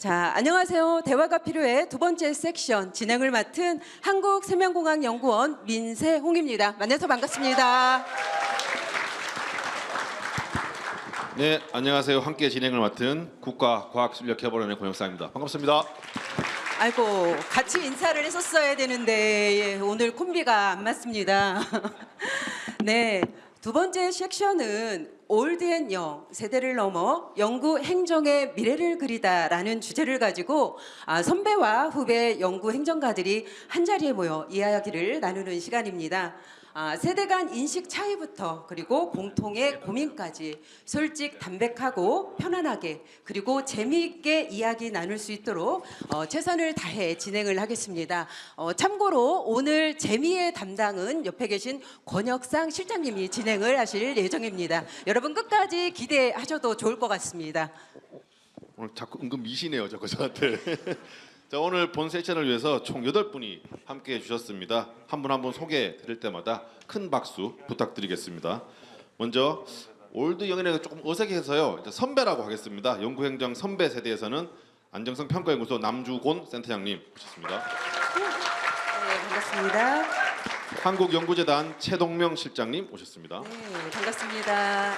자, 안녕하세요. 대화가 필요해 두 번째 섹션 진행을 맡은 한국생명공학연구원 민세홍입니다. 만나서 반갑습니다. 네, 안녕하세요. 함께 진행을 맡은 국가과학실력협원의 권혁상입니다. 반갑습니다. 아이고, 같이 인사를 했었어야 되는데 오늘 콤비가 안 맞습니다. 네, 두 번째 섹션은 올드 앤 영, 세대를 넘어 연구 행정의 미래를 그리다라는 주제를 가지고 선배와 후배 연구 행정가들이 한자리에 모여 이야기를 나누는 시간입니다. 세대 간 인식 차이부터 그리고 공통의 고민까지 솔직 담백하고 편안하게 그리고 재미있게 이야기 나눌 수 있도록 최선을 다해 진행을 하겠습니다. 참고로 오늘 재미의 담당은 옆에 계신 권혁상 실장님이 진행을 하실 예정입니다. 여러분 끝까지 기대하셔도 좋을 것 같습니다. 오늘 자꾸 은근 미시네요, 자꾸 저한테. 자, 오늘 본 세션을 위해서 총 8분이 함께 해주셨습니다. 한 분 한 분 소개해 드릴 때마다 큰 박수 부탁드리겠습니다. 먼저 올드 영인에게 조금 어색해서요. 이제 선배라고 하겠습니다. 연구행정 선배 세대에서는 안정성 평가연구소 남주곤 센터장님 모셨습니다. 네, 반갑습니다. 한국연구재단 최동명 실장님 오셨습니다. 네, 반갑습니다.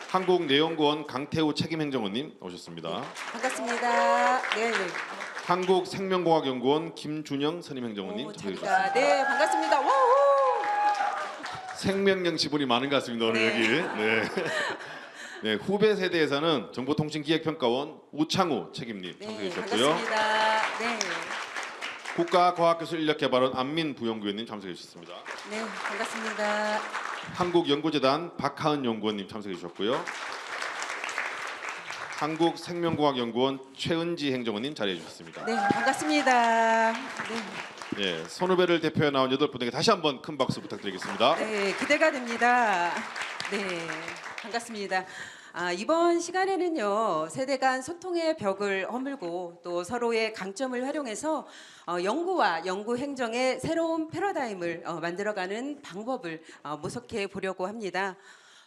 한국내연구원 강태우 책임행정원님 오셨습니다. 반갑습니다. 네. 한국생명공학연구원 김준영 선임행정원님 자리가 네, 반갑습니다. 우 생명력 지분이 많은 것 같습니다. 오늘 네. 여기. 네. 네, 후배 세대에서는 정보통신기획평가원 우창우 책임님 네, 참석해 주셨고요. 반갑습니다. 네. 국가과학기술인력개발원 안민 부연구위원님 참석해 주셨습니다. 네, 반갑습니다. 한국연구재단 박하은 연구원님 참석해 주셨고요. 한국생명공학연구원 최은지 행정원님 자리해 주셨습니다. 네, 반갑습니다. 네, 네, 선후배를 대표해 나온 8분에게 다시 한번 큰 박수 부탁드리겠습니다. 네, 기대가 됩니다. 네, 반갑습니다. 이번 시간에는요, 세대 간 소통의 벽을 허물고 또 서로의 강점을 활용해서 연구와 연구 행정의 새로운 패러다임을 만들어가는 방법을 모색해 보려고 합니다.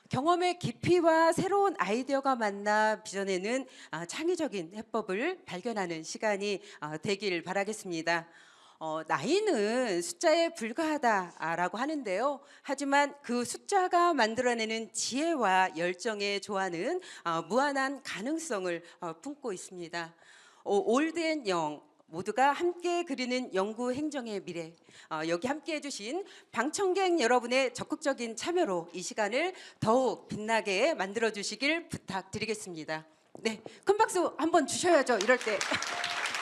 경험의 깊이와 새로운 아이디어가 만나 빚어내는 창의적인 해법을 발견하는 시간이 되길 바라겠습니다. 나이는 숫자에 불과하다라고 하는데요. 하지만 그 숫자가 만들어내는 지혜와 열정의 조화는 무한한 가능성을 품고 있습니다. 올드 앤 영 모두가 함께 그리는 연구 행정의 미래. 여기 함께 해주신 방청객 여러분의 적극적인 참여로 이 시간을 더욱 빛나게 만들어 주시길 부탁드리겠습니다. 네, 큰 박수 한번 주셔야죠. 이럴 때.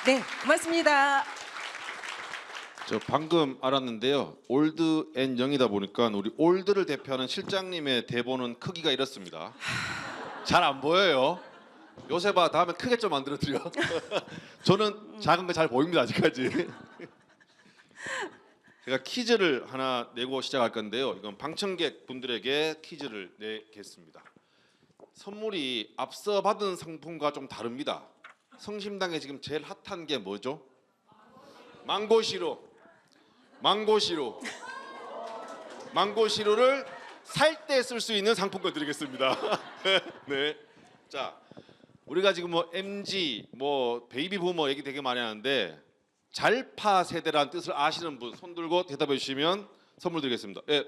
네, 고맙습니다. 저 방금 알았는데요. 올드 앤 영이다 보니까 우리 올드를 대표하는 실장님의 대본은 크기가 이렇습니다. 잘 안 보여요. 요셉아 다음에 크게 좀 만들어 드려. 저는 작은 거 잘 보입니다 아직까지. 제가 퀴즈를 하나 내고 시작할 건데요. 이건 방청객 분들에게 퀴즈를 내겠습니다. 선물이 앞서 받은 상품과 좀 다릅니다. 성심당에 지금 제일 핫한 게 뭐죠? 망고시로. 망고시로를 살 때 쓸 수 있는 상품권 드리겠습니다. 네. 자, 우리가 지금 뭐 MG, 뭐 베이비 부머 얘기 되게 많이 하는데 잘파 세대라는 뜻을 아시는 분 손 들고 대답해 주시면 선물 드리겠습니다. 예.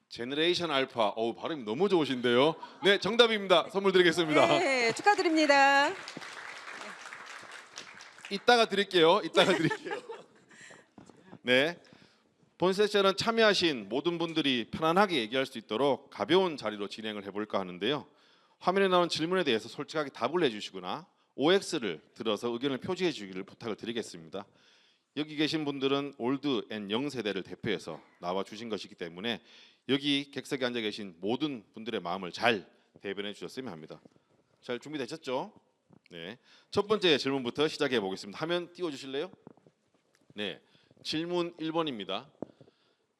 제너레이션 알파. 어우, 발음이 너무 좋으신데요. 네, 정답입니다. 선물 드리겠습니다. 네, 축하드립니다. 이따가 드릴게요. 네. 본 세션은 참여하신 모든 분들이 편안하게 얘기할 수 있도록 가벼운 자리로 진행을 해볼까 하는데요. 화면에 나온 질문에 대해서 솔직하게 답을 해주시거나 OX를 들어서 의견을 표시해 주기를 부탁을 드리겠습니다. 여기 계신 분들은 올드 앤 영 세대를 대표해서 나와 주신 것이기 때문에 여기 객석에 앉아 계신 모든 분들의 마음을 잘 대변해 주셨으면 합니다. 잘 준비되셨죠? 네. 첫 번째 질문부터 시작해 보겠습니다. 화면 띄워 주실래요? 네. 질문 1번입니다.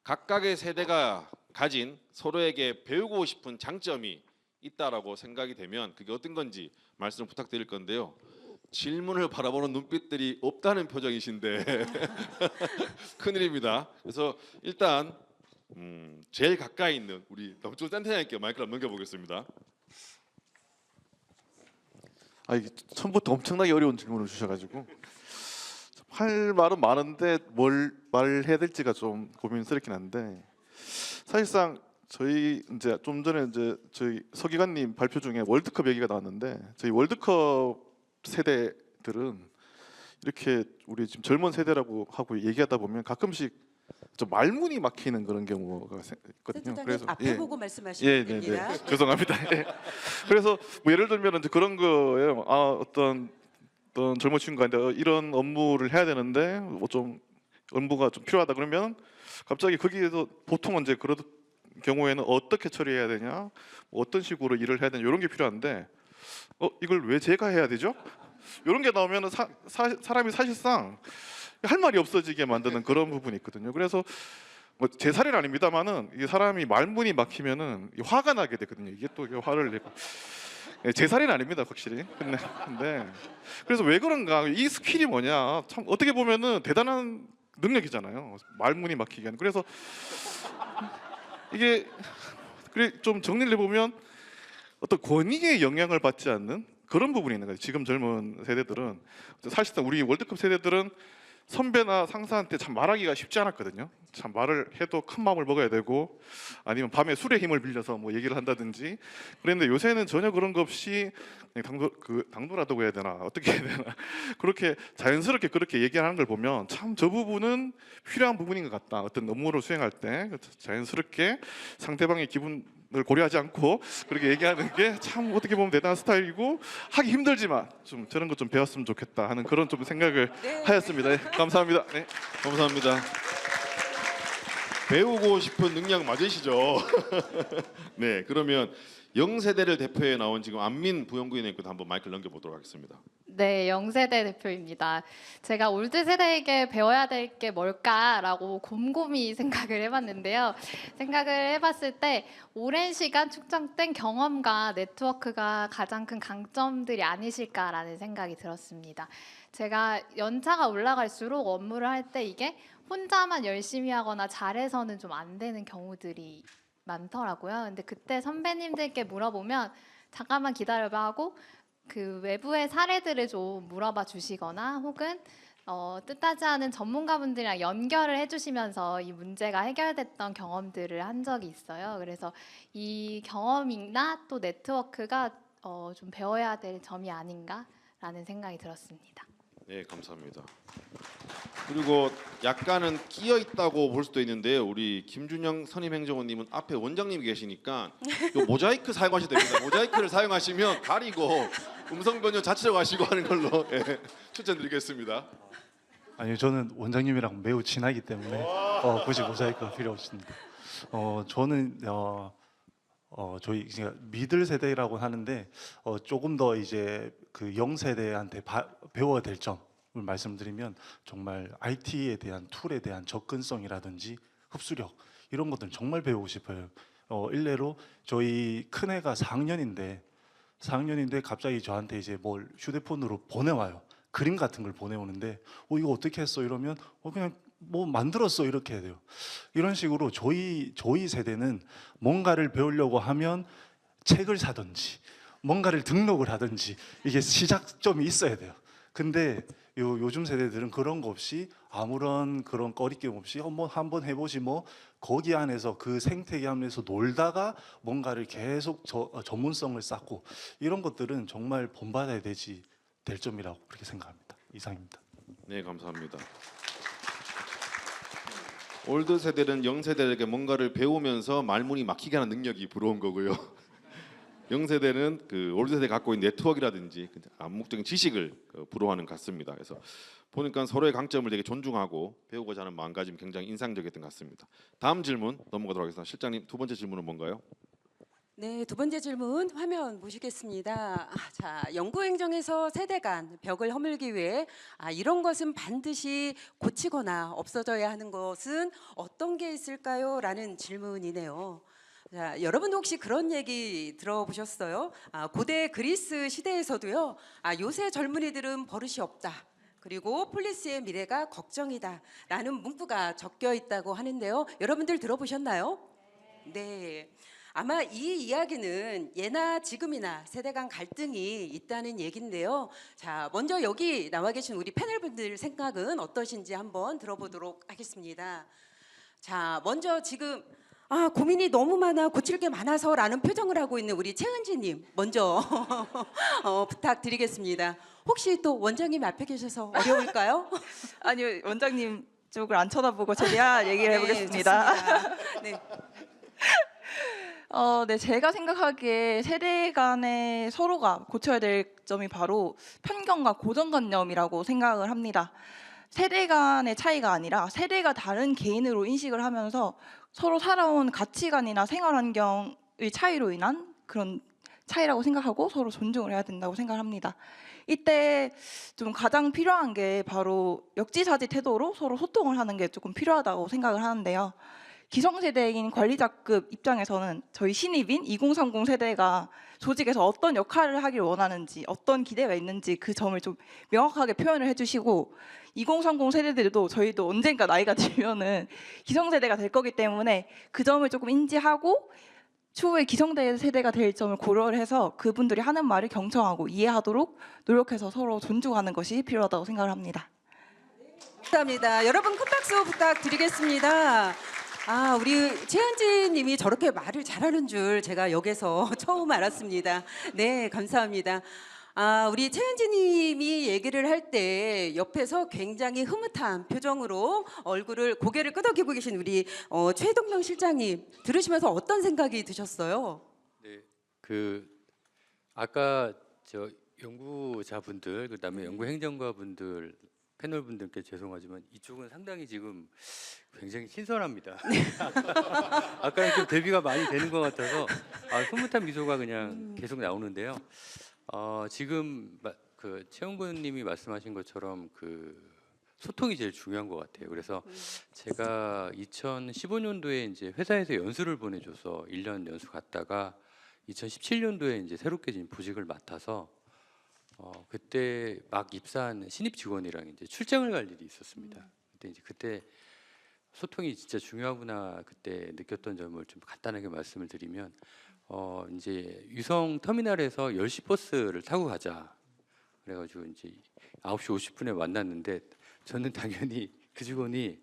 각각의 세대가 가진 서로에게 배우고 싶은 장점이 있다라고 생각이 되면 그게 어떤 건지 말씀을 부탁드릴 건데요. 질문을 바라보는 눈빛들이 없다는 표정이신데 큰일입니다. 그래서 일단 제일 가까이 있는 우리 남준 센터장님께 마이크를 넘겨보겠습니다. 이게 처음부터 엄청나게 어려운 질문을 주셔가지고 할 말은 많은데 뭘 말해야 될지가 좀 고민스럽긴 한데, 사실상 저희 이제 좀 전에 이제 저희 서기관님 발표 중에 월드컵 얘기가 나왔는데, 저희 월드컵 세대들은 이렇게 우리 지금 젊은 세대라고 하고 얘기하다 보면 가끔씩 좀 말문이 막히는 그런 경우가 있거든요. 센터장님 앞에 보고 말씀하시면 네. 됩니다. 죄송합니다. 예. 그래서 뭐 예를 들면 이제 그런 거예요. 어떤 젊은 친구가 있는데 이런 업무를 해야 되는데 뭐 좀 업무가 좀 필요하다 그러면 갑자기 거기에서 보통은 이제 그런 경우에는 어떻게 처리해야 되냐, 뭐 어떤 식으로 일을 해야 되냐 이런 게 필요한데, 이걸 왜 제가 해야 되죠? 이런 게 나오면은 사람이 사실상 할 말이 없어지게 만드는 그런 부분이 있거든요. 그래서 뭐 제 사례는 아닙니다만은 이 사람이 말문이 막히면은 화가 나게 되거든요. 이게 또 화를 내고, 제 사례는 아닙니다, 확실히. 근데 그래서 왜 그런가, 이 스킬이 뭐냐, 참 어떻게 보면은 대단한 능력이잖아요. 말문이 막히게 하는. 그래서 이게 그래 좀 정리를 해보면 어떤 권위에 영향을 받지 않는 그런 부분이 있는 거예요. 지금 젊은 세대들은 사실상 우리 월드컵 세대들은 선배나 상사한테 참 말하기가 쉽지 않았거든요. 참 말을 해도 큰 마음을 먹어야 되고, 아니면 밤에 술의 힘을 빌려서 뭐 얘기를 한다든지 그랬는데, 요새는 전혀 그런 거 없이 그냥 당돌하다고 해야 되나, 어떻게 해야 되나 그렇게 자연스럽게 그렇게 얘기하는 걸 보면 참 저 부분은 필요한 부분인 것 같다. 어떤 업무를 수행할 때 자연스럽게 상대방의 기분을 고려하지 않고 그렇게 얘기하는 게 참 어떻게 보면 대단한 스타일이고, 하기 힘들지만 좀 저런 것 좀 배웠으면 좋겠다 하는 그런 좀 생각을 하였습니다. 네, 감사합니다. 네. 감사합니다. 배우고 싶은 능력 맞으시죠? 네, 그러면 영세대를 대표해 나온 지금 안민 부연구위원님께도 한번 마이크를 넘겨보도록 하겠습니다. 네, 영세대 대표입니다. 제가 올드 세대에게 배워야 될 게 뭘까라고 곰곰이 생각을 해봤는데요. 생각을 해봤을 때 오랜 시간 축적된 경험과 네트워크가 가장 큰 강점들이 아니실까라는 생각이 들었습니다. 제가 연차가 올라갈수록 업무를 할 때 이게 혼자만 열심히 하거나 잘해서는 좀 안 되는 경우들이 많더라고요. 근데 그때 선배님들께 물어보면 잠깐만 기다려봐 하고 그 외부의 사례들을 좀 물어봐 주시거나, 혹은 뜻하지 않은 전문가분들이랑 연결을 해주시면서 이 문제가 해결됐던 경험들을 한 적이 있어요. 그래서 이 경험이나 또 네트워크가 좀 배워야 될 점이 아닌가라는 생각이 들었습니다. 네, 감사합니다. 그리고 약간은 끼어 있다고 볼 수도 있는데요. 우리 김준영 선임행정원님은 앞에 원장님이 계시니까 요 모자이크 사용하셔도 됩니다. 모자이크를 사용하시면 가리고 음성 변조 자체로 하시고 하는 걸로 추천드리겠습니다. 아니요, 저는 원장님이랑 매우 친하기 때문에 굳이 모자이크가 필요 없습니다. 저는 저희 그러니까 미들 세대라고 하는데 조금 더 이제 그 영세대한테 배워야 될 점을 말씀드리면, 정말 IT에 대한 툴에 대한 접근성이라든지 흡수력, 이런 것들 정말 배우고 싶어요. 일례로 저희 큰애가 4학년인데 갑자기 저한테 이제 뭘 휴대폰으로 보내와요. 그림 같은 걸 보내오는데 이거 어떻게 했어 이러면 그냥 뭐 만들었어 이렇게 해야 돼요. 이런 식으로 저희 세대는 뭔가를 배우려고 하면 책을 사든지 뭔가를 등록을 하든지 이게 시작점이 있어야 돼요. 근데 요즘 세대들은 그런 거 없이 아무런 그런 꺼리낌 없이 한번 해보지 뭐, 거기 안에서 그 생태계 안에서 놀다가 뭔가를 계속 전문성을 쌓고, 이런 것들은 정말 본받아야 될 점이라고 그렇게 생각합니다. 이상입니다. 네, 감사합니다. 올드 세대는 영 세대에게 뭔가를 배우면서 말문이 막히게 하는 능력이 부러운 거고요. 영 세대는 그 올드 세대 갖고 있는 네트워크라든지 암묵적인 지식을 부러워하는 것 같습니다. 그래서 보니까 서로의 강점을 되게 존중하고 배우고자 하는 마음가짐이 굉장히 인상적이었던 것 같습니다. 다음 질문 넘어가도록 하겠습니다. 실장님, 두 번째 질문은 뭔가요? 네, 두 번째 질문 화면 보시겠습니다. 자, 연구행정에서 세대 간 벽을 허물기 위해 이런 것은 반드시 고치거나 없어져야 하는 것은 어떤 게 있을까요? 라는 질문이네요. 자, 여러분도 혹시 그런 얘기 들어보셨어요? 고대 그리스 시대에서도요. 요새 젊은이들은 버릇이 없다. 그리고 폴리스의 미래가 걱정이다. 라는 문구가 적혀 있다고 하는데요. 여러분들 들어보셨나요? 네. 아마 이 이야기는 예나 지금이나 세대 간 갈등이 있다는 얘긴데요. 자, 먼저 여기 나와 계신 우리 패널분들 생각은 어떠신지 한번 들어보도록 하겠습니다. 자, 먼저 지금 고민이 너무 많아 고칠 게 많아서라는 표정을 하고 있는 우리 최은지님 먼저 부탁드리겠습니다. 혹시 또 원장님 앞에 계셔서 어려울까요? 아니요, 원장님 쪽을 안 쳐다보고 제가 얘기를 네, 해보겠습니다. 좋습니다. 네. 네, 제가 생각하기에 세대 간에 서로가 고쳐야 될 점이 바로 편견과 고정관념이라고 생각을 합니다. 세대 간의 차이가 아니라 세대가 다른 개인으로 인식을 하면서 서로 살아온 가치관이나 생활 환경의 차이로 인한 그런 차이라고 생각하고 서로 존중을 해야 된다고 생각합니다. 이때 좀 가장 필요한 게 바로 역지사지 태도로 서로 소통을 하는 게 조금 필요하다고 생각을 하는데요. 기성세대인 관리자급 입장에서는 저희 신입인 2030 세대가 조직에서 어떤 역할을 하길 원하는지, 어떤 기대가 있는지 그 점을 좀 명확하게 표현을 해주시고, 2030 세대들도 저희도 언젠가 나이가 들면은 기성세대가 될 거기 때문에 그 점을 조금 인지하고 추후에 기성대 세대가 될 점을 고려를 해서 그분들이 하는 말을 경청하고 이해하도록 노력해서 서로 존중하는 것이 필요하다고 생각을 합니다. 감사합니다. 여러분 큰 박수 부탁드리겠습니다. 우리 최은지 님이 저렇게 말을 잘하는 줄 제가 여기서 처음 알았습니다. 네, 감사합니다. 우리 최은지 님이 얘기를 할 때 옆에서 굉장히 흐뭇한 표정으로 고개를 끄덕이고 계신 우리 최동명 실장님 들으시면서 어떤 생각이 드셨어요? 네, 아까 저 연구자분들 그다음에 연구행정가분들 패널분들께 죄송하지만 이쪽은 상당히 지금 굉장히 신선합니다. 아까랑 좀 대비가 많이 되는 것 같아서 흐뭇한 미소가 그냥 계속 나오는데요. 지금 최홍근님이 말씀하신 것처럼 소통이 제일 중요한 것 같아요. 그래서 제가 2015년도에 이제 회사에서 연수를 보내줘서 1년 연수 갔다가 2017년도에 이제 새롭게 보직을 맡아서 그때 막 입사한 신입 직원이랑 이제 출장을 갈 일이 있었습니다. 그때 소통이 진짜 중요하구나 그때 느꼈던 점을 좀 간단하게 말씀을 드리면 이제 유성 터미널에서 10시 버스를 타고 가자. 그래가지고 이제 9시 50분에 만났는데 저는 당연히 그 직원이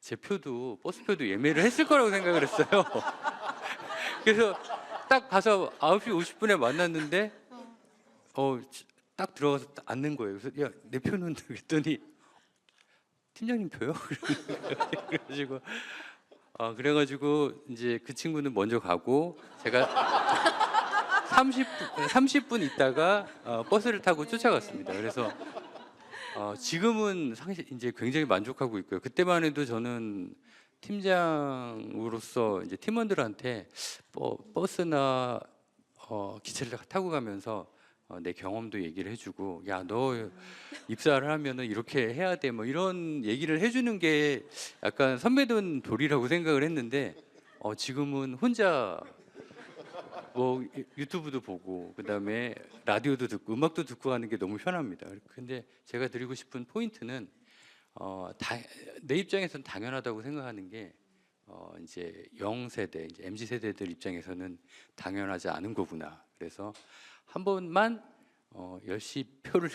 제 표도 버스표도 예매를 했을 거라고 생각을 했어요. 그래서 딱 가서 9시 50분에 만났는데 딱 들어가서 앉는 거예요. 그래서 야, 내 표는 그랬더니 팀장님 표요? 그래가지고 이제 그 친구는 먼저 가고 제가 30분 있다가 버스를 타고 쫓아갔습니다. 그래서 지금은 이제 굉장히 만족하고 있고요. 그때만 해도 저는 팀장으로서 이제 팀원들한테 버스나 기차를 타고 가면서 내 경험도 얘기를 해주고 야, 너 입사를 하면은 이렇게 해야 돼 뭐 이런 얘기를 해주는 게 약간 선배된 도리라고 생각을 했는데 지금은 혼자 뭐 유튜브도 보고 그다음에 라디오도 듣고 음악도 듣고 하는 게 너무 편합니다. 근데 제가 드리고 싶은 포인트는 내 입장에서는 당연하다고 생각하는 게 이제 0세대, 이제 MZ 세대들 입장에서는 당연하지 않은 거구나. 그래서 한 번만 10시 표를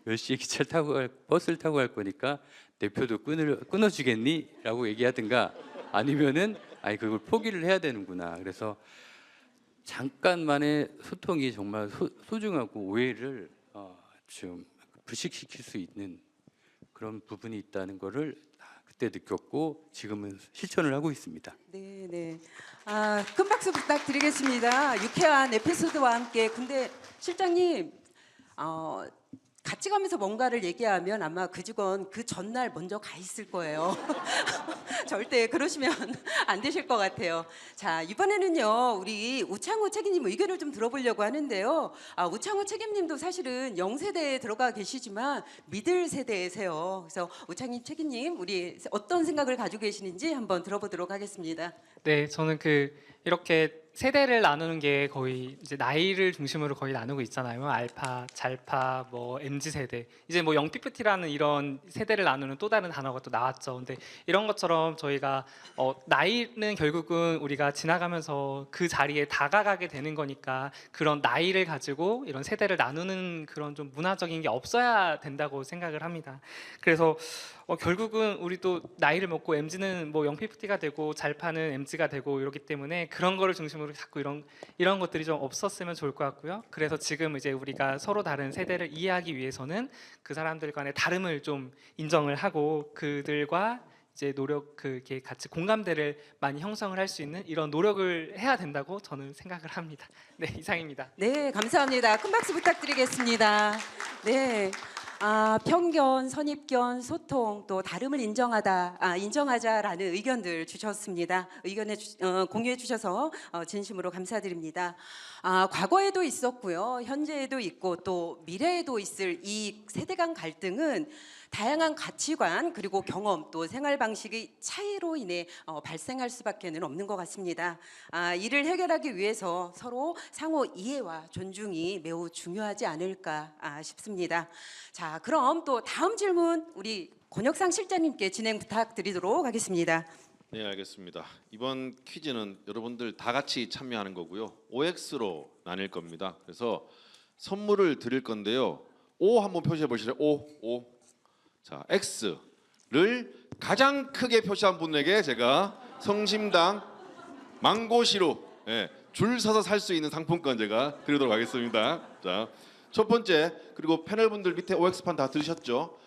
10시에 기차를 타고 버스를 타고 갈 거니까 내 표도 끊어주겠니? 라고 얘기하든가 아니면은 그걸 포기를 해야 되는구나. 그래서 잠깐만의 소통이 정말 소중하고 오해를 좀 불식시킬 수 있는 그런 부분이 있다는 거를 그때 느꼈고 지금은 실천을 하고 있습니다. 네. 큰 박수 부탁드리겠습니다. 유쾌한 에피소드와 함께. 근데 실장님 같이 가면서 뭔가를 얘기하면 아마 그 직원 그 전날 먼저 가 있을 거예요. 절대 그러시면 안 되실 것 같아요. 자, 이번에는요 우리 우창우 책임님 의견을 좀 들어보려고 하는데요. 우창우 책임님도 사실은 0세대에 들어가 계시지만 미들 세대세요. 그래서 우창우 책임님 우리 어떤 생각을 가지고 계시는지 한번 들어보도록 하겠습니다. 네, 저는 이렇게 세대를 나누는 게 거의 이제 나이를 중심으로 거의 나누고 있잖아요. 알파, 잘파, 뭐 MZ 세대. 이제 뭐 영피프티라는 이런 세대를 나누는 또 다른 단어가 또 나왔죠. 근데 이런 것처럼 저희가 나이는 결국은 우리가 지나가면서 그 자리에 다가가게 되는 거니까 그런 나이를 가지고 이런 세대를 나누는 그런 좀 문화적인 게 없어야 된다고 생각을 합니다. 그래서 결국은 우리도 나이를 먹고 MZ는 뭐 영피프티가 되고 잘파는 MZ가 되고 이렇기 때문에 그런 거를 중심으로 자꾸 이런 것들이 좀 없었으면 좋을 것 같고요. 그래서 지금 이제 우리가 서로 다른 세대를 이해하기 위해서는 그 사람들 간의 다름을 좀 인정을 하고 그들과 이제 이렇게 같이 공감대를 많이 형성을 할 수 있는 이런 노력을 해야 된다고 저는 생각을 합니다. 네, 이상입니다. 네, 감사합니다. 큰 박수 부탁드리겠습니다. 네. 편견, 선입견, 소통, 또 다름을 인정하자라는 의견들 주셨습니다. 공유해 주셔서 진심으로 감사드립니다. 과거에도 있었고요, 현재에도 있고 또 미래에도 있을 이 세대 간 갈등은 다양한 가치관 그리고 경험 또 생활 방식의 차이로 인해 발생할 수밖에는 없는 것 같습니다. 이를 해결하기 위해서 서로 상호 이해와 존중이 매우 중요하지 않을까 싶습니다. 자, 그럼 또 다음 질문 우리 권혁상 실장님께 진행 부탁드리도록 하겠습니다. 네, 알겠습니다. 이번 퀴즈는 여러분들 다 같이 참여하는 거고요. OX로 나뉠 겁니다. 그래서 선물을 드릴 건데요. O 한번 표시해 보실래요? O. 자, X를 가장 크게 표시한 분에게 제가 성심당 망고시루 줄 서서 살 수 있는 상품권 제가 드리도록 하겠습니다. 자, 첫 번째, 그리고 패널 분들 밑에 OX판 다 들으셨죠?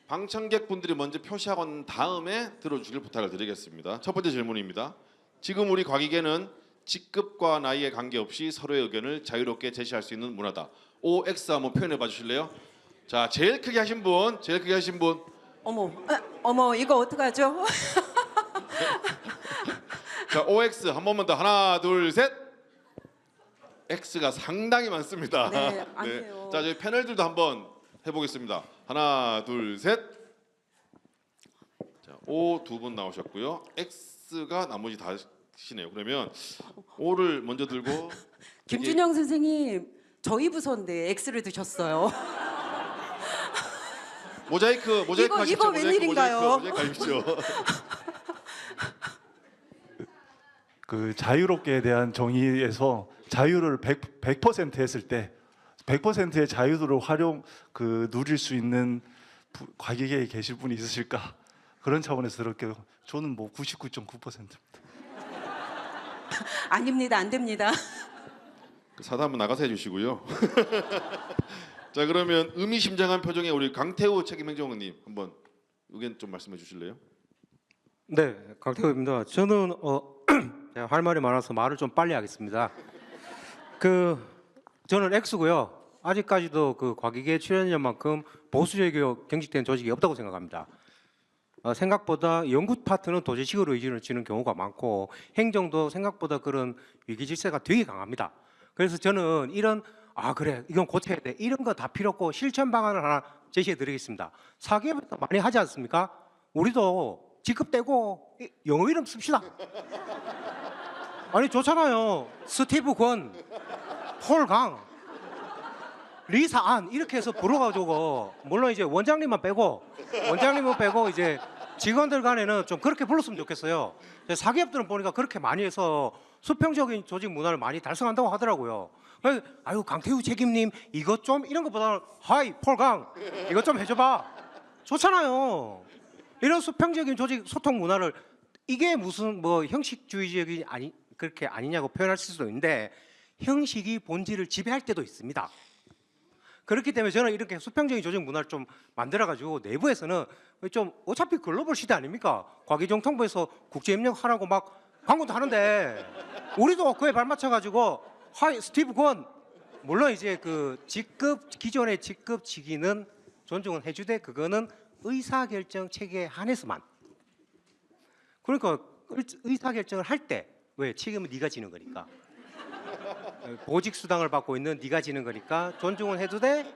방청객 분들이 먼저 표시하고 난 다음에 들어주길 부탁을 드리겠습니다. 첫 번째 질문입니다. 지금 우리 과기계는 직급과 나이에 관계없이 서로의 의견을 자유롭게 제시할 수 있는 문화다. OX 한번 표현해 봐 주실래요? 자, 제일 크게 하신 분. 어머, 이거 어떡하죠? 자, OX 한 번만 더. 하나, 둘, 셋. X가 상당히 많습니다. 네, 안 돼요. 자, 저희 패널들도 한번 해보겠습니다. 하나, 둘, 셋. 자, O 두 분 나오셨고요. X가 나머지 다시네요. 그러면 O를 먼저 들고 김준영 선생님, 저희 부서인데 X를 드셨어요. 모자이크 이거 하십시오. 웬일인가요? 모자이크 하십시오. 그 자유롭게에 대한 정의에서 자유를 100% 했을 때 100%의 자유도를 누릴 수 있는 과기계에 계실 분이 있으실까? 그런 차원에서 이렇게 저는 뭐 99.9%입니다. 아닙니다, 안 됩니다. 그 사다 한번 나가서 해주시고요. 자, 그러면 의미심장한 표정의 우리 강태우 책임행정관님 한번 의견 좀 말씀해 주실래요? 네, 강태우입니다. 저는 제가 할 말이 많아서 말을 좀 빨리 하겠습니다. 저는 X고요. 아직까지도 그 과기계 출연료만큼 보수적이고 경직된 조직이 없다고 생각합니다. 생각보다 연구 파트는 도제식으로 의지를 지는 경우가 많고 행정도 생각보다 그런 위기 질서가 되게 강합니다. 그래서 저는 그래 이건 고쳐야 돼 이런 거 다 필요 없고 실천 방안을 하나 제시해 드리겠습니다. 사기업부터 많이 하지 않습니까? 우리도 직급대고 영어 이름 씁시다. 아니 좋잖아요. 스티브 권, 폴 강, 리사 안 이렇게 해서 불러가지고 물론 이제 원장님만 빼고 이제 직원들 간에는 좀 그렇게 불렀으면 좋겠어요. 사기업들은 보니까 그렇게 많이 해서 수평적인 조직 문화를 많이 달성한다고 하더라고요. 그래서 아유 강태우 책임님 이것 좀 이런 것보다는 하이 폴강 이것 좀 해줘봐 좋잖아요. 이런 수평적인 조직 소통 문화를 이게 무슨 뭐 형식주의적이 그렇게 아니냐고 표현할 수도 있는데 형식이 본질을 지배할 때도 있습니다. 그렇기 때문에 저는 이렇게 수평적인 조직 문화를 좀 만들어가지고 내부에서는 좀 어차피 글로벌 시대 아닙니까? 과기정통부에서 국제협력 하라고 막 광고도 하는데 우리도 그에 발맞춰가지고 하이 스티브 권 물론 이제 그 기존의 직급 직위는 존중은 해주되 그거는 의사결정 체계에 한해서만. 그러니까 의사결정을 할 때 왜 책임은 네가 지는 거니까 보직 수당을 받고 있는 네가 지는 거니까 존중은 해도 돼.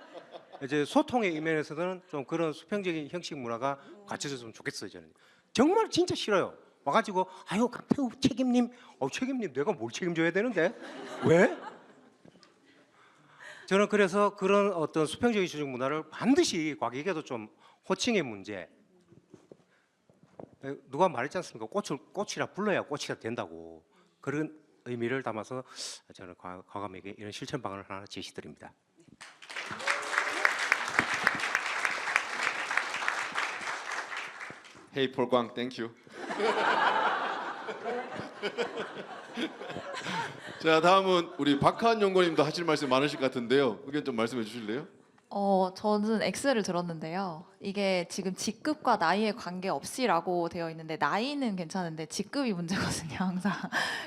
이제 소통의 이면에서는 좀 그런 수평적인 형식 문화가 갖춰졌으면 좋겠어요. 저는 정말 진짜 싫어요. 와가지고 아유 강태우 책임님, 책임님 내가 뭘 책임져야 되는데 왜? 저는 그래서 그런 어떤 수평적인 조직 문화를 반드시 과거에도 좀 호칭의 문제. 누가 말했지 않습니까? 꽃이라 불러야 꽃이라 된다고. 그런 의미를 담아서 저는 과감하게 이런 실천 방안을 하나 제시드립니다. 헤이 폴광 땡큐. 자 다음은 우리 박하은 연구원님도 하실 말씀 많으실 것 같은데요. 의견 좀 말씀해 주실래요? 저는 X를 들었는데요. 이게 지금 직급과 나이에 관계없이라고 되어 있는데 나이는 괜찮은데 직급이 문제거든요, 항상.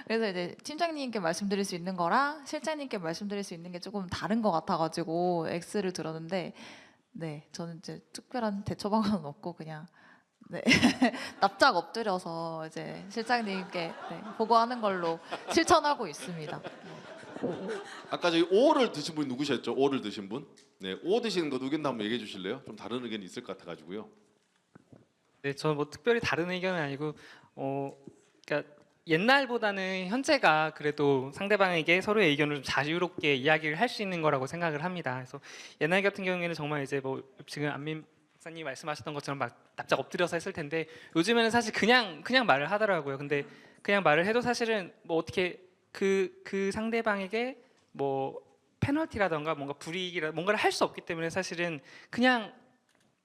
그래서 이제 팀장님께 말씀드릴 수 있는 거랑 실장님께 말씀드릴 수 있는 게 조금 다른 것 같아가지고 X를 들었는데, 네, 저는 이제 특별한 대처 방안은 없고 그냥 네, 납작 엎드려서 이제 실장님께 네, 보고하는 걸로 실천하고 있습니다. 아까 저기 오를 드신 분이 누구셨죠? 오를 드신 분? 네, 오 드시는 거 의견도 한번 얘기해 주실래요? 좀 다른 의견이 있을 것 같아가지고요. 네, 저는 뭐 특별히 다른 의견은 아니고 그러니까 옛날보다는 현재가 그래도 상대방에게 서로의 의견을 좀 자유롭게 이야기를 할 수 있는 거라고 생각을 합니다. 그래서 옛날 같은 경우에는 정말 이제 뭐 지금 안민 박사님 말씀하셨던 것처럼 막 납작 엎드려서 했을 텐데 요즘에는 사실 그냥 말을 하더라고요. 근데 그냥 말을 해도 사실은 뭐 어떻게 그 상대방에게 뭐 페널티라던가 뭔가 불이익이라 뭔가를 할 수 없기 때문에 사실은 그냥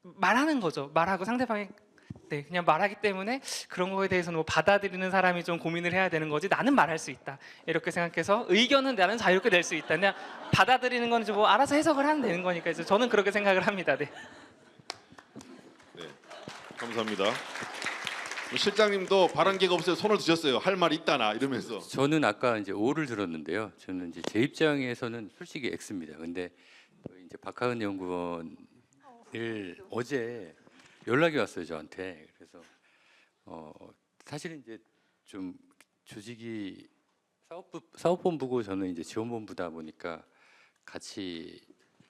말하는 거죠. 말하고 상대방이 네 그냥 말하기 때문에 그런 거에 대해서는 뭐 받아들이는 사람이 좀 고민을 해야 되는 거지. 나는 말할 수 있다 이렇게 생각해서 의견은 나는 자유롭게 낼 수 있다. 그냥 받아들이는 건 뭐 알아서 해석을 하면 되는 거니까 이제 저는 그렇게 생각을 합니다. 네. 네, 감사합니다. 실장님도 발언 기회가 없어요. 손을 드셨어요. 할 말이 있다나 이러면서. 저는 아까 이제 O를 들었는데요. 저는 이제 제 입장에서는 솔직히 X입니다. 근데 이제 박하은 연구원을 어제 연락이 왔어요 저한테. 그래서 사실은 이제 좀 조직이 사업본부고 저는 이제 지원본부다 보니까 같이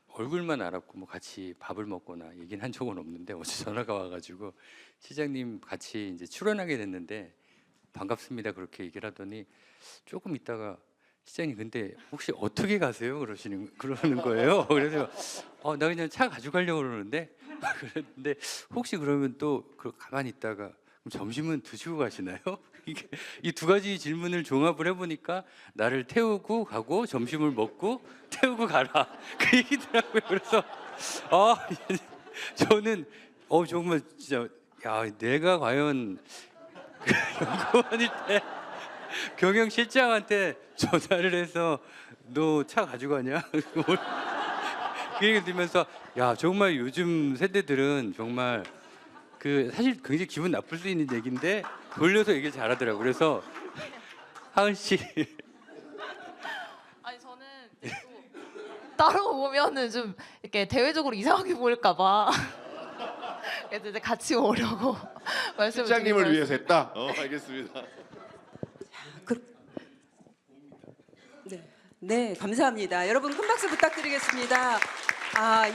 얼굴만 알았고 뭐 같이 밥을 먹거나 얘기는 한 적은 없는데 어제 전화가 와가지고 시장님 같이 이제 출연하게 됐는데 반갑습니다 그렇게 얘기를 하더니 조금 있다가 시장님 근데 혹시 어떻게 가세요 그러는 거예요. 그래서 나 그냥 차 가져가려고 그러는데 그랬는데 혹시 그러면 또 가만히 있다가 그럼 점심은 드시고 가시나요? 이게 이 두 가지 질문을 종합을 해보니까 나를 태우고 가고 점심을 먹고 태우고 가라 그 얘기더라고요. 그래서 저는 정말 진짜 야 내가 과연 연구원일 때 경영실장한테 전화를 해서 너 차 가져가냐? 그 얘기 들으면서 야 정말 요즘 세대들은 정말 사실 굉장히 기분 나쁠 수 있는 얘기인데 돌려서 얘기를 잘하더라고요. 그래서 하은 씨 아니 저는 따로 오면은 좀 이렇게 대외적으로 이상하게 보일까봐 그래서 이제 같이 오려고 말씀을 실장님을 드린 위해서 했다. 알겠습니다. 네, 감사합니다. 여러분 큰 박수 부탁드리겠습니다.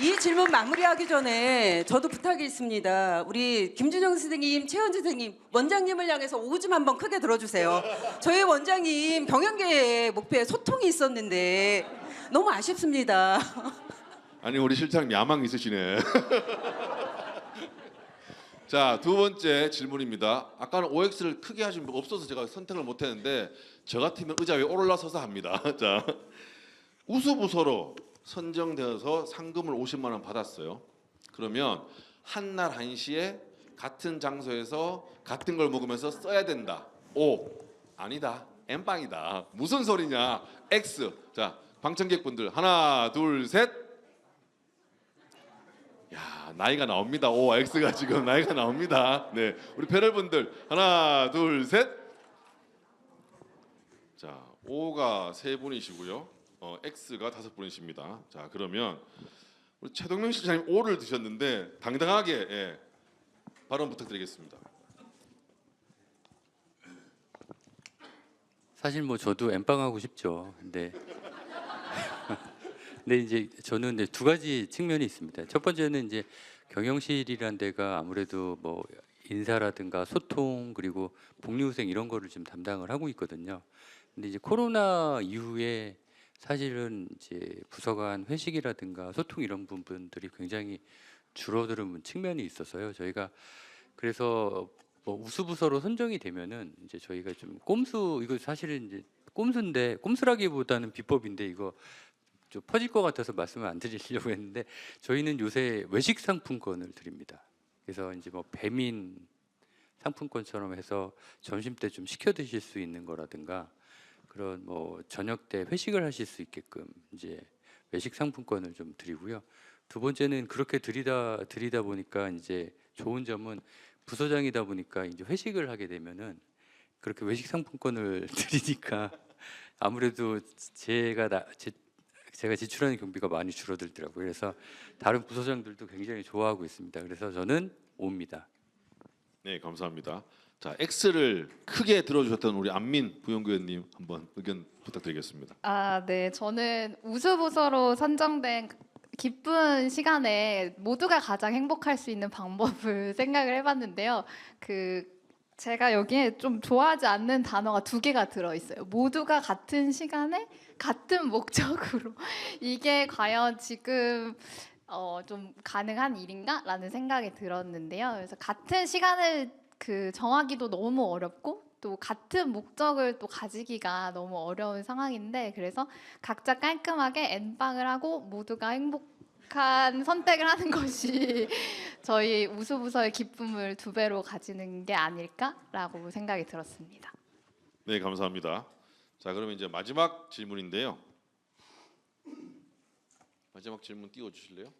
이 질문 마무리하기 전에 저도 부탁이 있습니다. 우리 김준영 선생님, 최현진 선생님, 원장님을 향해서 오 좀 한번 크게 들어주세요. 저희 원장님 경영계의 목표에 소통이 있었는데 너무 아쉽습니다. 아니 우리 실장님 야망 있으시네. 자, 두 번째 질문입니다. 아까는 OX를 크게 하신 분 없어서 제가 선택을 못했는데 저 같으면 의자 위에 올라서서 합니다. 자, 우수부서로 선정되어서 상금을 50만 원 받았어요. 그러면 한날 한시에 같은 장소에서 같은 걸 먹으면서 써야 된다. O 아니다. N빵이다. 무슨 소리냐? X. 자, 방청객분들 하나, 둘, 셋. 야, 나이가 나옵니다. O, X가 지금 나이가 나옵니다. 네, 우리 패널분들 하나, 둘, 셋. 자, O가 세 분이시고요. X가 5분이십니다. 자, 그러면 우리 최동명 실장님 O를 드셨는데 당당하게 발언 부탁드리겠습니다. 사실 뭐 저도 엠빵 하고 싶죠. 근데 이제 저는 이제 두 가지 측면이 있습니다. 첫 번째는 이제 경영실이라는 데가 아무래도 뭐 인사라든가 소통 그리고 복리후생 이런 거를 좀 담당을 하고 있거든요. 근데 이제 코로나 이후에 사실은 이제 부서 간 회식이라든가 소통 이런 부분들이 굉장히 줄어드는 측면이 있어서요. 저희가 그래서 뭐 우수부서로 선정이 되면은 이제 저희가 좀 꼼수, 이거 사실은 이제 꼼수인데, 꼼수라기보다는 비법인데 이거 좀 퍼질 것 같아서 말씀을 안 드리려고 했는데, 저희는 요새 외식 상품권을 드립니다. 그래서 이제 뭐 배민 상품권처럼 해서 점심 때 좀 시켜 드실 수 있는 거라든가, 그런 뭐 저녁 때 회식을 하실 수 있게끔 이제 외식 상품권을 좀 드리고요. 두 번째는 그렇게 드리다 보니까 이제 좋은 점은 부서장이다 보니까 이제 회식을 하게 되면은 그렇게 외식 상품권을 드리니까 아무래도 제가 지출하는 경비가 많이 줄어들더라고요. 그래서 다른 부서장들도 굉장히 좋아하고 있습니다. 그래서 저는 O입니다. 네, 감사합니다. 자, X를 크게 들어주셨던 우리 안민 부연구위원님 한번 의견 부탁드리겠습니다. 아, 네. 저는 우수부서로 선정된 기쁜 시간에 모두가 가장 행복할 수 있는 방법을 생각을 해봤는데요. 제가 여기에 좀 좋아하지 않는 단어가 2개가 들어있어요. 모두가 같은 시간에 같은 목적으로 이게 과연 지금 좀 가능한 일인가라는 생각이 들었는데요. 그래서 같은 시간을 정하기도 너무 어렵고 또 같은 목적을 또 가지기가 너무 어려운 상황인데, 그래서 각자 깔끔하게 N방을 하고 모두가 행복한 선택을 하는 것이 저희 우수부서의 기쁨을 2배로 가지는 게 아닐까라고 생각이 들었습니다. 네, 감사합니다. 자, 그러면 이제 마지막 질문인데요. 마지막 질문 띄워주실래요?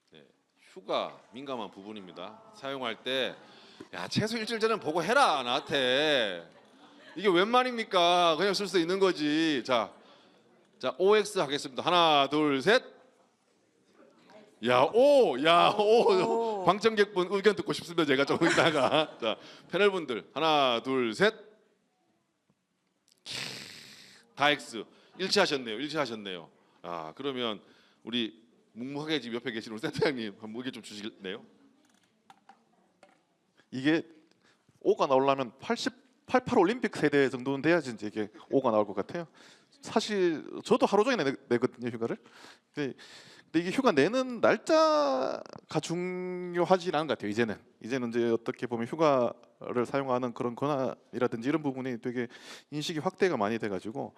네, 휴가 민감한 부분입니다. 사용할 때 야, 최소 일주일 전에 보고 해라 나한테. 이게 웬 말입니까? 그냥 쓸 수 있는 거지. 자, OX 하겠습니다. 하나, 둘, 셋. 야, 오. 방청객분 의견 듣고 싶습니다. 제가 좀 이따가. 자, 패널분들 하나, 둘, 셋. 다 X. 일치하셨네요. 아, 그러면 우리 묵묵하게 지금 옆에 계신 우리 센터장님 한번 의견 좀 주실래요? 이게 O가 나오려면 88 올림픽 세대 정도는 돼야지 이제 이게 O가 나올 것 같아요. 사실 저도 하루 종일 내거든요, 휴가를. 근데 이게 휴가 내는 날짜가 중요하진 않은 것 같아요. 이제는 이제 어떻게 보면 휴가를 사용하는 그런 권한이라든지 이런 부분이 되게 인식이 확대가 많이 돼가지고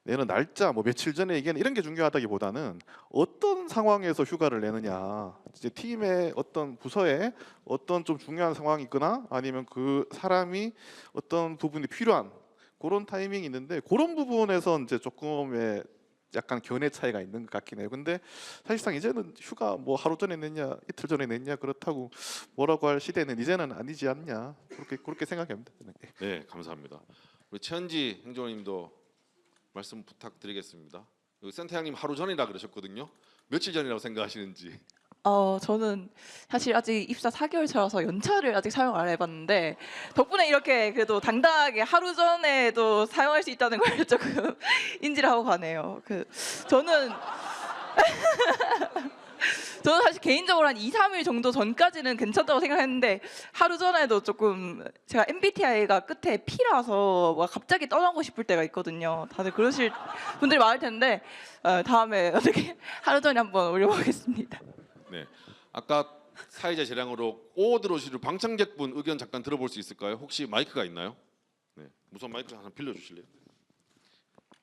내는 날짜, 뭐 며칠 전에 얘기하는 이런 게 중요하다기보다는 어떤 상황에서 휴가를 내느냐, 이제 팀의 어떤 부서에 어떤 좀 중요한 상황이 있거나 아니면 그 사람이 어떤 부분이 필요한 그런 타이밍이 있는데, 그런 부분에서 이제 조금의 약간 견해 차이가 있는 것 같긴 해요. 근데 사실상 이제는 휴가 뭐 하루 전에 냈냐, 이틀 전에 냈냐 그렇다고 뭐라고 할 시대는 이제는 아니지 않냐, 그렇게 생각합니다. 네, 감사합니다. 우리 최현지 행정님도 말씀 부탁드리겠습니다. 센터장님 하루 전이라 그러셨거든요. 며칠 전이라고 생각하시는지. 저는 사실 아직 입사 4개월 차라서 연차를 아직 사용 안 해봤는데, 덕분에 이렇게 그래도 당당하게 하루 전에도 사용할 수 있다는 걸 조금 인지를 하고 가네요. 저는 사실 개인적으로 한 2, 3일 정도 전까지는 괜찮다고 생각했는데, 하루 전에도 조금, 제가 MBTI가 끝에 P라서 막 갑자기 떠나고 싶을 때가 있거든요. 다들 그러실 분들이 많을 텐데 다음에 어떻게 하루 전에 한번 올려보겠습니다. 네, 아까 사회자 재량으로 O 들어오실 방청객분 의견 잠깐 들어볼 수 있을까요? 혹시 마이크가 있나요? 네, 무선 마이크 하나 빌려주실래요?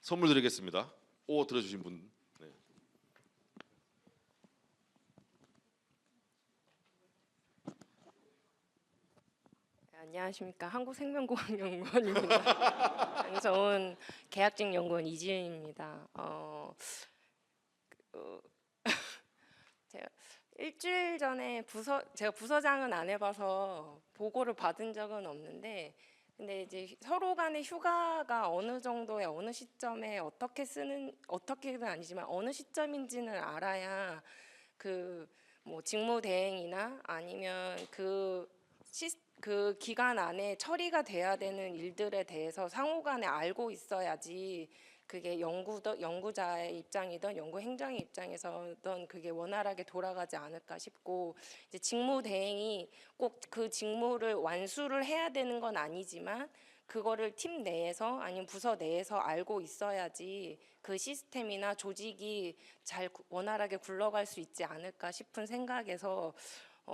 선물 드리겠습니다. O 들어주신 분. 네. 안녕하십니까. 한국생명공학연구원입니다. 방송은 계약직 연구원 이지은입니다. 제가 일주일 전에 제가 부서장은 안 해봐서 보고를 받은 적은 없는데, 근데 이제 서로 간의 휴가가 어느 정도의 어느 시점에 어떻게는 아니지만 어느 시점인지는 알아야 뭐 직무 대행이나 아니면 그 기간 안에 처리가 돼야 되는 일들에 대해서 상호간에 알고 있어야지 그게 연구자의 입장이든 연구 행정의 입장에서든 그게 원활하게 돌아가지 않을까 싶고, 이제 직무 대행이 꼭 그 직무를 완수를 해야 되는 건 아니지만 그거를 팀 내에서 아니면 부서 내에서 알고 있어야지 그 시스템이나 조직이 잘 원활하게 굴러갈 수 있지 않을까 싶은 생각에서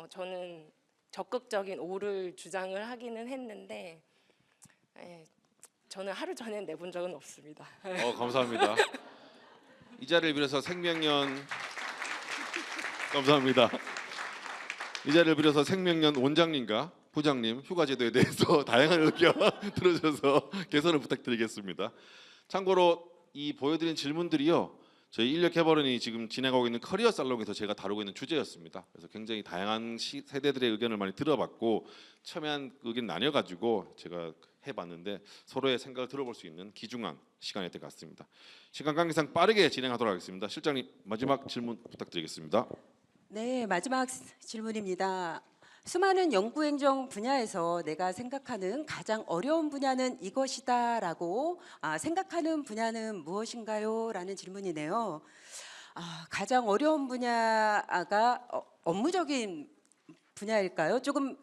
저는 적극적인 오를 주장을 하기는 했는데, 저는 하루 전에 내본 적은 없습니다. 감사합니다. 이 자리를 빌어서 생명연 감사합니다. 이 자리를 빌어서 생명연 원장님과 부장님 휴가 제도에 대해서 다양한 의견 들어주셔서 개선을 부탁드리겠습니다. 참고로 이 보여드린 질문들이요, 저희 인력개발원이 지금 진행하고 있는 커리어 살롱에서 제가 다루고 있는 주제였습니다. 그래서 굉장히 다양한 세대들의 의견을 많이 들어봤고 첨예한 의견 나뉘어가지고 제가 해봤는데 서로의 생각을 들어볼 수 있는 귀중한 시간이었던 것 같습니다. 시간 관계상 빠르게 진행하도록 하겠습니다. 실장님 마지막 질문 부탁드리겠습니다. 네, 마지막 질문입니다. 수많은 연구행정 분야에서 내가 생각하는 가장 어려운 분야는 이것이다라고 생각하는 분야는 무엇인가요? 라는 질문이네요. 가장 어려운 분야가 업무적인 분야일까요? 조금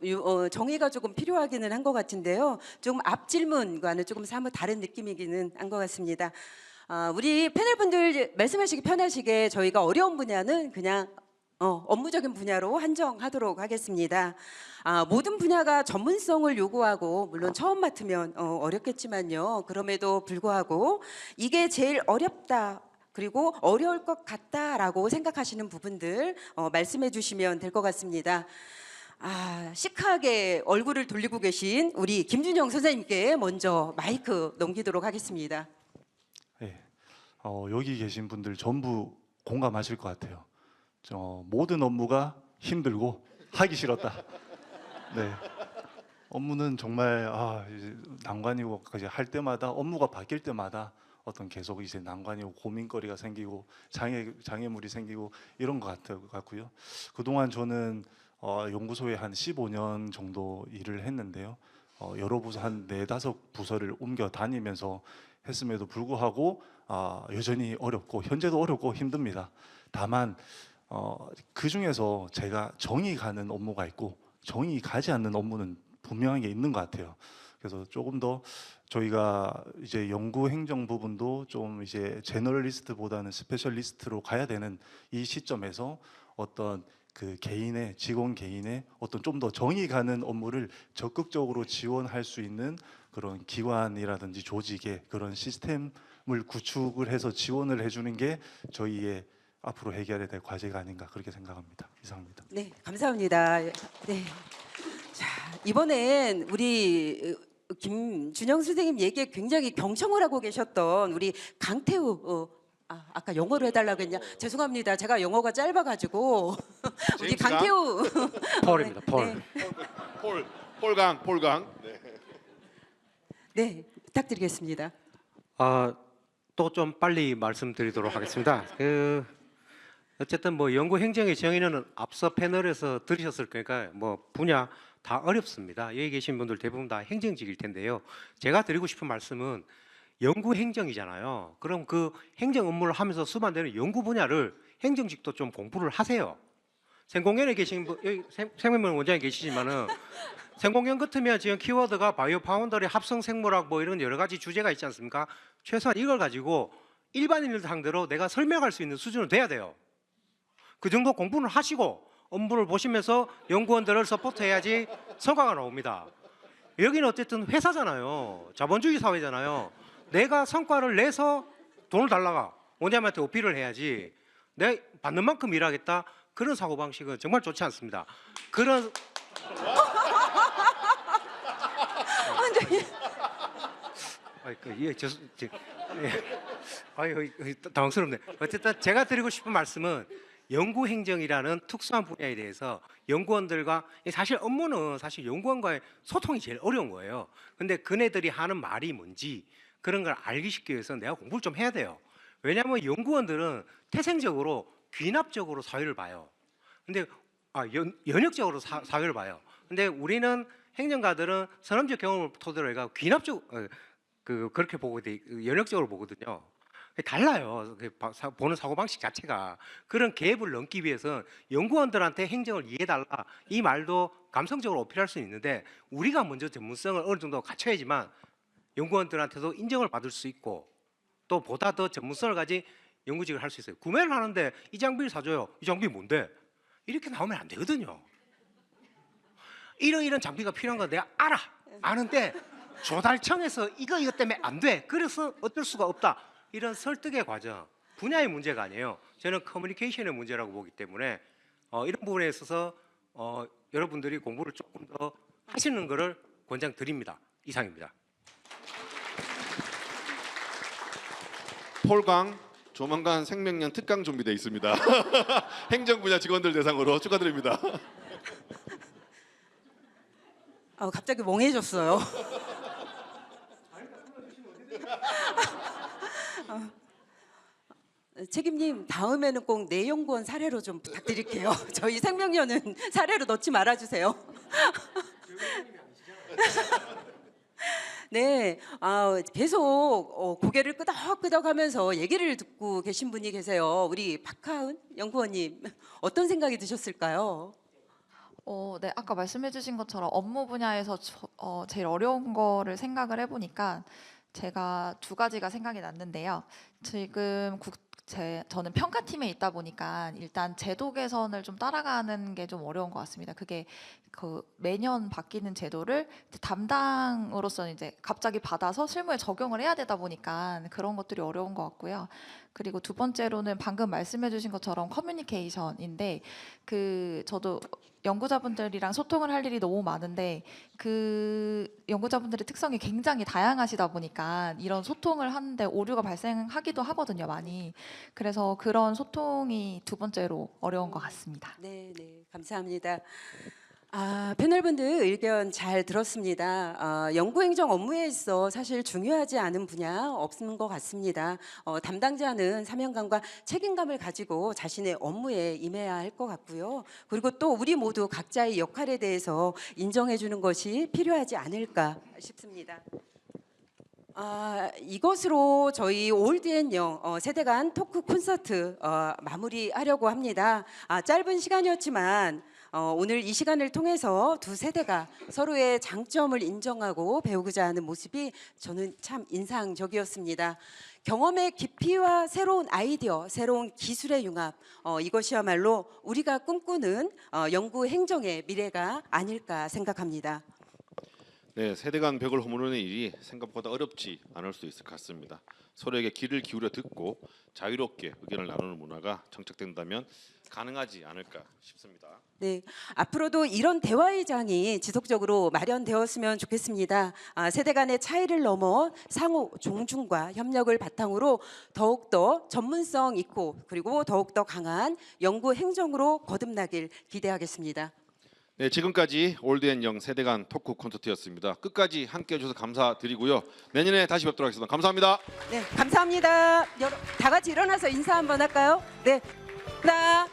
정의가 조금 필요하기는 한 것 같은데요. 조금 앞 질문과는 조금 사뭇 다른 느낌이기는 한 것 같습니다. 우리 패널분들 말씀하시기 편하시게 저희가 어려운 분야는 그냥 업무적인 분야로 한정하도록 하겠습니다. 모든 분야가 전문성을 요구하고 물론 처음 맡으면 어렵겠지만요. 그럼에도 불구하고 이게 제일 어렵다, 그리고 어려울 것 같다라고 생각하시는 부분들 말씀해 주시면 될 것 같습니다. 시크하게 얼굴을 돌리고 계신 우리 김준영 선생님께 먼저 마이크 넘기도록 하겠습니다. 네, 여기 계신 분들 전부 공감하실 것 같아요. 모든 업무가 힘들고 하기 싫었다. 네, 업무는 정말 이제 난관이고 할 때마다 업무가 바뀔 때마다 어떤 계속 이제 난관이고 고민거리가 생기고 장애물이 생기고 이런 것 같고요. 그동안 저는 연구소에 한 15년 정도 일을 했는데요. 여러 부서 한 4-5부서를 옮겨 다니면서 했음에도 불구하고 여전히 어렵고 현재도 어렵고 힘듭니다. 다만 그 중에서 제가 정이 가는 업무가 있고 정이 가지 않는 업무는 분명하게 있는 것 같아요. 그래서 조금 더 저희가 이제 연구 행정 부분도 좀 이제 제너럴리스트보다는 스페셜리스트로 가야 되는 이 시점에서 어떤 그 직원 개인의 어떤 좀 더 정이 가는 업무를 적극적으로 지원할 수 있는 그런 기관이라든지 조직의 그런 시스템을 구축을 해서 지원을 해주는 게 저희의 앞으로 해결해야 될 과제가 아닌가 그렇게 생각합니다. 이상입니다. 네, 감사합니다. 네, 자 이번엔 우리 김준영 선생님 얘기에 굉장히 경청을 하고 계셨던 우리 강태우 아까 영어로 해달라고 했냐? 죄송합니다. 제가 영어가 짧아가지고 우리 강태우 폴입니다. 폴. 폴강. 네, 부탁드리겠습니다. 또 좀 빨리 말씀드리도록 하겠습니다. 어쨌든 뭐 연구 행정의 정의는 앞서 패널에서 들으셨을 거니까 뭐 분야 다 어렵습니다. 여기 계신 분들 대부분 다 행정직일 텐데요. 제가 드리고 싶은 말씀은 연구 행정이잖아요. 그럼 그 행정 업무를 하면서 수반되는 연구 분야를 행정직도 좀 공부를 하세요. 생공연에 계신 분, 여기 생명명 원장이 계시지만은 생공연 같으면 지금 키워드가 바이오 파운더리, 합성 생물학 뭐 이런 여러 가지 주제가 있지 않습니까? 최소한 이걸 가지고 일반인들 상대로 내가 설명할 수 있는 수준은 돼야 돼요. 그 정도 공부를 하시고 업무를 보시면서 연구원들을 서포트해야지 성과가 나옵니다. 여기는 어쨌든 회사잖아요. 자본주의 사회잖아요. 내가 성과를 내서 돈을 달라가 원장님한테 어필을 해야지 내가 받는 만큼 일하겠다. 그런 사고방식은 정말 좋지 않습니다. 그런 당황스럽네. 어쨌든 제가 드리고 싶은 말씀은 연구행정이라는 특수한 분야에 대해서 연구원들과 사실 업무는 사실 연구원과의 소통이 제일 어려운 거예요. 근데 그네들이 하는 말이 뭔지 그런 걸 알기 쉽기 위해서 내가 공부를 좀 해야 돼요. 왜냐하면 연구원들은 태생적으로 귀납적으로 사회를 봐요. 근데 연역적으로 사회를 봐요. 근데 우리는 행정가들은 선험적 경험을 토대로 해가 귀납적 그렇게 보고 연역적으로 보거든요. 달라요. 보는 사고 방식 자체가. 그런 갭을 넘기 위해서는 연구원들한테 행정을 이해해달라 이 말도 감성적으로 어필할 수 있는데 우리가 먼저 전문성을 어느 정도 갖춰야지만 연구원들한테도 인정을 받을 수 있고 또 보다 더 전문성을 가진 연구직을 할 수 있어요. 구매를 하는데 이 장비를 사줘요. 이 장비 뭔데? 이렇게 나오면 안 되거든요. 이런 장비가 필요한 건 내가 아는데 조달청에서 이거 때문에 안 돼. 그래서 어쩔 수가 없다. 이런 설득의 과정, 분야의 문제가 아니에요. 저는 커뮤니케이션의 문제라고 보기 때문에 이런 부분에 있어서 여러분들이 공부를 조금 더 하시는 것을 권장드립니다. 이상입니다. 폴강 조만간 생명력 특강 준비되어 있습니다. 행정 분야 직원들 대상으로 축하드립니다. 갑자기 멍해졌어요. 책임님 다음에는 꼭 내 연구원 사례로 좀 부탁드릴게요. 저희 생명력은 사례로 넣지 말아주세요. 네, 계속 고개를 끄덕끄덕하면서 얘기를 듣고 계신 분이 계세요. 우리 박하은 연구원님 어떤 생각이 드셨을까요? 네, 아까 말씀해주신 것처럼 업무 분야에서 제일 어려운 거를 생각을 해보니까 제가 두 가지가 생각이 났는데요. 지금 저는 평가팀에 있다 보니까 일단 제도 개선을 좀 따라가는 게 좀 어려운 것 같습니다. 그게 매년 바뀌는 제도를 담당으로서는 이제 갑자기 받아서 실무에 적용을 해야 되다 보니까 그런 것들이 어려운 것 같고요. 그리고 두 번째로는 방금 말씀해주신 것처럼 커뮤니케이션인데 저도 연구자분들이랑 소통을 할 일이 너무 많은데 그 연구자분들의 특성이 굉장히 다양하시다 보니까 이런 소통을 하는데 오류가 발생하기도 하거든요, 많이. 그래서 그런 소통이 두 번째로 어려운 것 같습니다. 네, 감사합니다. 패널분들 의견 잘 들었습니다. 연구행정 업무에 있어 사실 중요하지 않은 분야 없는 것 같습니다. 담당자는 사명감과 책임감을 가지고 자신의 업무에 임해야 할 것 같고요. 그리고 또 우리 모두 각자의 역할에 대해서 인정해 주는 것이 필요하지 않을까 싶습니다. 이것으로 저희 올드앤영 세대 간 토크 콘서트 마무리하려고 합니다. 짧은 시간이었지만 오늘 이 시간을 통해서 두 세대가 서로의 장점을 인정하고 배우고자 하는 모습이 저는 참 인상적이었습니다. 경험의 깊이와 새로운 아이디어, 새로운 기술의 융합, 이것이야말로 우리가 꿈꾸는 연구 행정의 미래가 아닐까 생각합니다. 네, 세대 간 벽을 허무르는 일이 생각보다 어렵지 않을 수 있을 것 같습니다. 서로에게 귀를 기울여 듣고 자유롭게 의견을 나누는 문화가 정착된다면 가능하지 않을까 싶습니다. 네, 앞으로도 이런 대화의 장이 지속적으로 마련되었으면 좋겠습니다. 세대 간의 차이를 넘어 상호 존중과 협력을 바탕으로 더욱더 전문성 있고 그리고 더욱더 강한 연구 행정으로 거듭나길 기대하겠습니다. 네, 지금까지 올드앤영 세대 간 토크 콘서트였습니다. 끝까지 함께해 주셔서 감사드리고요. 내년에 다시 뵙도록 하겠습니다. 감사합니다. 네, 감사합니다. 다 같이 일어나서 인사 한번 할까요? 네, 하나,